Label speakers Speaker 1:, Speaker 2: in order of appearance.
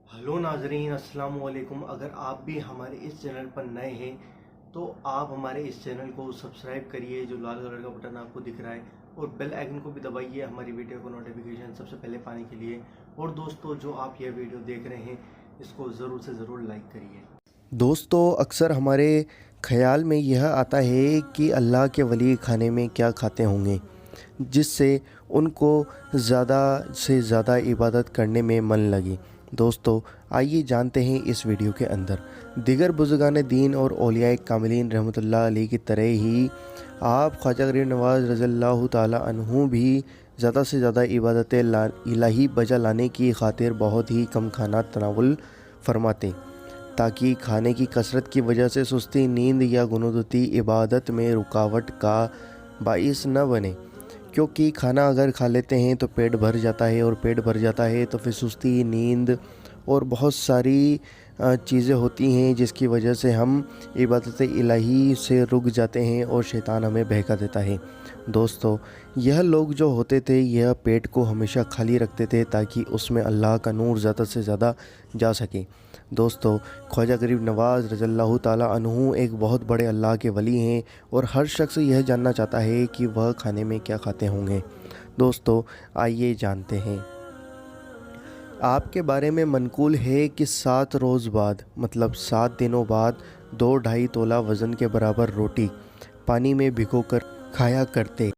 Speaker 1: Hello नाजरीन, अस्सलाम वालेकुम। अगर आप भी हमारे इस चैनल पर नए हैं तो आप हमारे इस चैनल को सब्सक्राइब करिए, जो लाल कलर का बटन आपको दिख रहा है, और बेल आइकन को भी दबाइए हमारी वीडियो को नोटिफिकेशन सबसे पहले पाने के लिए। और दोस्तों, जो आप ये वीडियो देख रहे हैं इसको ज़रूर से ज़रूर लाइक करिए।
Speaker 2: दोस्तों, अक्सर हमारे ख़्याल में यह आता है कि अल्लाह के वली खाने में क्या खाते होंगे जिससे उनको ज़्यादा से ज़्यादा इबादत करने में मन लगे। दोस्तों, आइए जानते हैं इस वीडियो के अंदर। दिगर बुज़ुर्गान दीन और औलियाए कामिलीन रहमतुल्लाह अलैह की तरह ही आप ख्वाजा गरीब नवाज़ रज़ियल्लाहु ताला अन्हु भी ज़्यादा से ज़्यादा इबादत इलाही बजा लाने की खातिर बहुत ही कम खाना तनावुल फरमाते, ताकि खाने की कसरत की वजह से सुस्ती, नींद या गुनूदती इबादत में रुकावट का बाइस न बने। क्योंकि खाना अगर खा लेते हैं तो पेट भर जाता है, और पेट भर जाता है तो फिर सुस्ती, नींद और बहुत सारी चीज़ें होती हैं जिसकी वजह से हम इबादत इलाही से रुक जाते हैं और शैतान हमें बहका देता है। दोस्तों, यह लोग जो होते थे यह पेट को हमेशा खाली रखते थे ताकि उसमें अल्लाह का नूर ज़्यादा से ज़्यादा जा सके। दोस्तों, ख्वाजा गरीब नवाज़ रज़ियल्लाहु ताला अन्हु एक बहुत बड़े अल्लाह के वली हैं, और हर शख्स यह जानना चाहता है कि वह खाने में क्या खाते होंगे। दोस्तों, आइए जानते हैं। आपके बारे में मनकूल है कि 7 रोज़ बाद, मतलब 7 दिनों बाद 2-2.5 तोला वज़न के बराबर रोटी पानी में भिगोकर खाया करते।